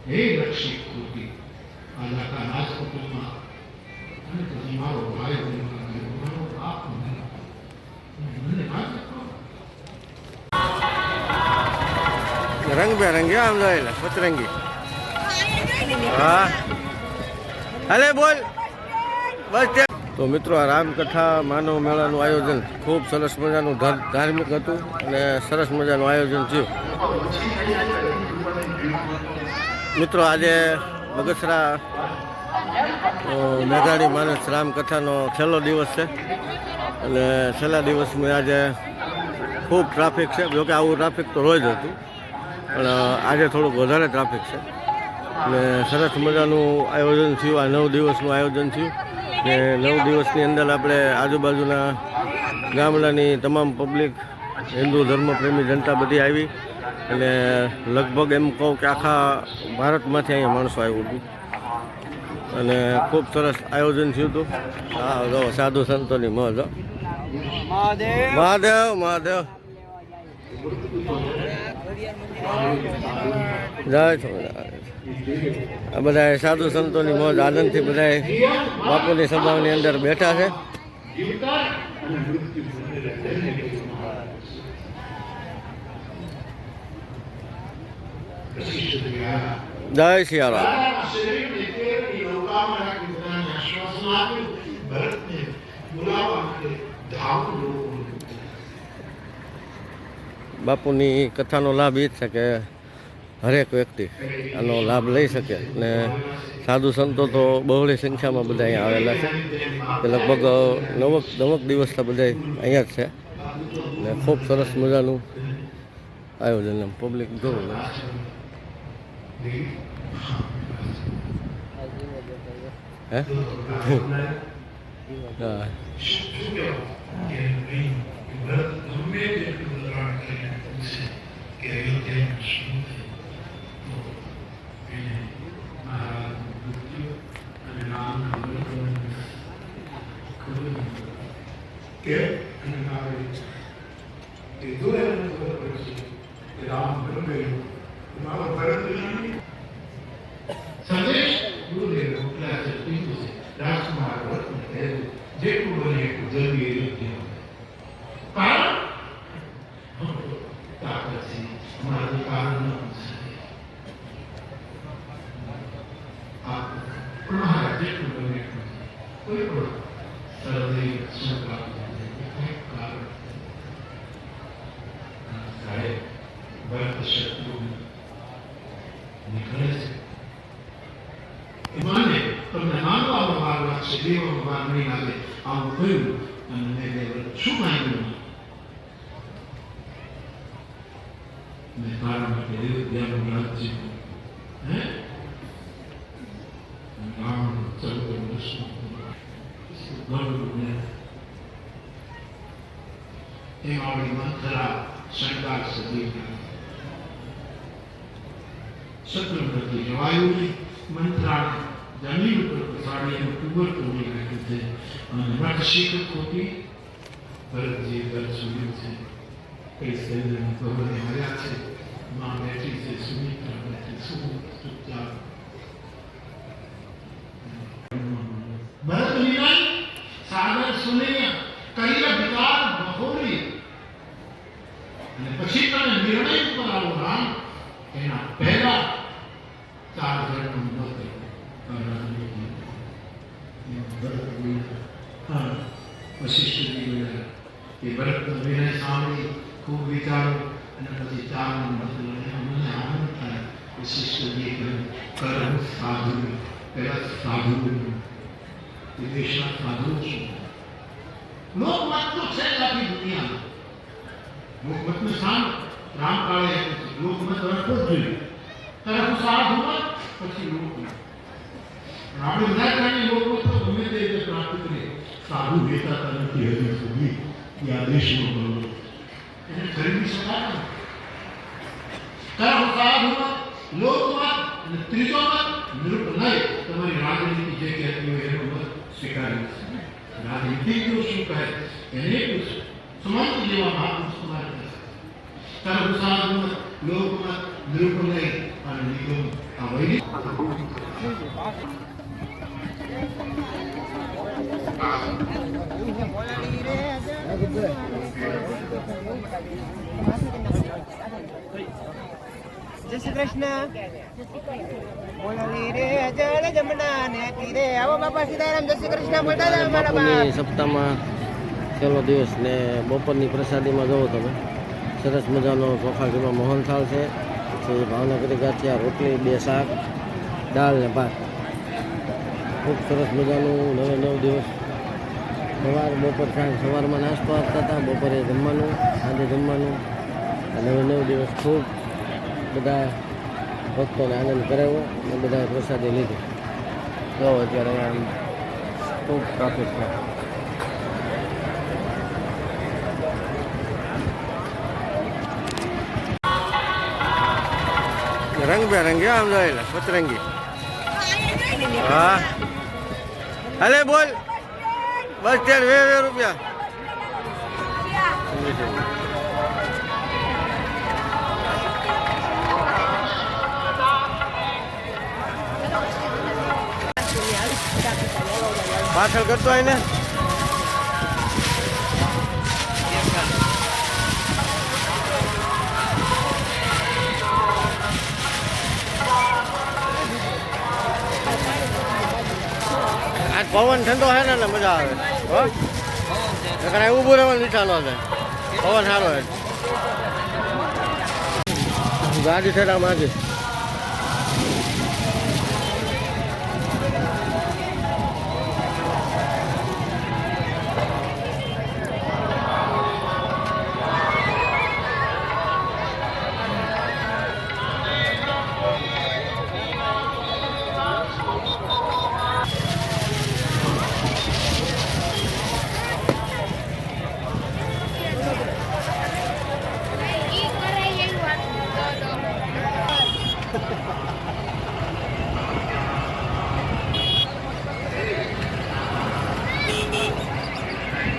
હે રક્ષિત કૃતિ આ આખા રાજકુટુંબમાં અને પછી મારો ભાઈ બન્યો, મારો બાપ બન્યો, મને વાત કરો. રંગબેરંગી આમ જોયેલા પતરંગી. હા હાલે બોલ બસ. તો મિત્રો, આ રામકથા માનવ મેળાનું આયોજન ખૂબ સરસ મજાનું ધાર્મિક હતું અને સરસ મજાનું આયોજન થયું. મિત્રો, આજે બગસરા મેઘાણી માનસ રામકથાનો છેલ્લો દિવસ છે અને છેલ્લા દિવસમાં આજે ખૂબ ટ્રાફિક છે. જોકે આવું ટ્રાફિક તો રોજ હતું, પણ આજે થોડુંક વધારે ટ્રાફિક છે ને સરસ મજાનું આયોજન થયું. આ 9 દિવસનું આયોજન થયું ને 9 દિવસની અંદર આપણે આજુબાજુના ગામડાની તમામ પબ્લિક, હિન્દુ ધર્મપ્રેમી જનતા બધી આવી અને લગભગ એમ કહું કે આખા ભારતમાંથી અહીંયા માણસો આવ્યું હતું અને ખૂબ સરસ આયોજન થયું હતું. હા, જો સાધુ સંતોની મોજ. મહાદેવ મહાદેવ જય સ્વામિનારાયણ. આ બધા સાધુ સંતોની મોજ આનંદથી બધા બાપુની સભાની અંદર બેઠા છે. જય સિયારામ. બાપુની કથાનો લાભ એ જ છે કે હરેક વ્યક્તિ આનો લાભ લઈ શકે ને સાધુ સંતો તો બહોળી સંખ્યામાં બધા અહીંયા આવેલા છે. લગભગ 9 દિવસથી બધા અહીંયા જ છે ને ખૂબ સરસ મજાનું આયોજન. એમ પબ્લિક જોવું હે હા. સંદેશ ગુરુદેવ મોકલ્યા છે, કીધું છે રાજકુમાર વર્તને જેટલું બને એટલું જલ્દી યોગ્ય કારણ તાકાત છે અમારું કારણ મહારાજ જેટલું બને એટલું કોઈ પણ સરહદી સંકલ્પ કારણ સાહેબ વર્ત શત્રુ નીકળે છે. મને તમને માનવામાં વાર લાગશે, દેવામાં વાર નહીં લાગે. આવું કહ્યું અને મેં શું માંગ્યું? મેં તારા માટે અયોધ્યાનું રાજ્ય હે રામ 14 વર્ષનું ઘણું એ મારી મંથરા શંકાર સદી શત્રુઘ્નથી જવાયું નહીં. મંત્રા જમીન ઉપર પસાડીને કુંવર તોડી નાખ્યું છે અને મઠ શીખ ખોટી ભરતજી ઘર સુન્યું છે. કઈ સૈન્યના ગૌરવે મળ્યા છે. માં બેઠી છે, સુમિત્રા બેઠી, ચૂપચાપ ભરત વિના સાગર સુનિયા કરેલા વિકાર બહોરી અને પછી તમે નિર્ણય ઉપર આવો રામ. એના પહેલા 4 જણનું મત વશિષ્ઠજી એ ભરતનો વિનય સાંભળી ખૂબ વિચારો અને પછી 4 મત લઈને અમને આનંદ થાય. વશિષ્ઠજીએ કહ્યું કરમ સાધુ પહેલા સાધુ દેશના સાધુ શું લોકમત તો છે આખી દુનિયામાં. લોકમતને સામે રામકાળે લોકમત રાખવો જ જોઈએ. તરફ સાધુ મત પછી લોકમત. આપણે બધા કારણે લોકમત તો ગમે તે રીતે પ્રાપ્ત કરીએ. સાધુ વેચાતા નથી હજી સુધી કે આ દેશનો બનવો એને ખરીદી શકાય ને. તરફ સાધુ મત, લોકમત અને ત્રીજો મત નિરૂપણય. તમારી રાજનીતિ જે કહેતી હોય એનો મત સ્વીકારી છે. રાજનીતિજ્ઞો શું કહે એને પૂછો. સમાજ જેવા મહાપુરુષ તમારે તરફ સાધુ મત, લોકમત, નિરૂપણય અને નિગમ આ વૈદિક જય શ્રી કૃષ્ણ. બોલાવી રે જળ જમના ને તીરે આવો બાપા સીતારામ. જય શ્રી કૃષ્ણ બોલતા જાઓ મારા બાપ. બપોરની સપ્તાહમાં છેલ્લો દિવસ ને બપોરની પ્રસાદીમાં જુઓ તમે સરસ મજાનો ચોખા ઘીમાં મોહનથાળ છે, પછી ભાવનગરી ગાંઠિયા, રોટલી, 2 શાક, દાળ ને ભાત. ખૂબ સરસ મજાનું 9 દિવસ સવાર બપોર સાંજ. સવારમાં નાસ્તો આપતા હતા, બપોરે જમવાનું, સાંજે જમવાનું. 9 દિવસ ખૂબ બધા ભક્તોને આનંદ કરાવ્યો અને બધાએ પ્રસાદી લીધી. જો અત્યારે આમ ખૂબ ટ્રાફિક છે. રંગબેરંગી આમ જોયેલા પતરંગી. હા હાલે બોલ. બસ સ્ટેન્ડ 20 રૂપિયા. પાછળ કરતો હોય ને આજ પવન ઠંડો છે ને મજા આવે. હો ઊભું રહેવાનું ઈચ્છા ન થાય, પવન સારો છે. ગાડી છે આમ આજે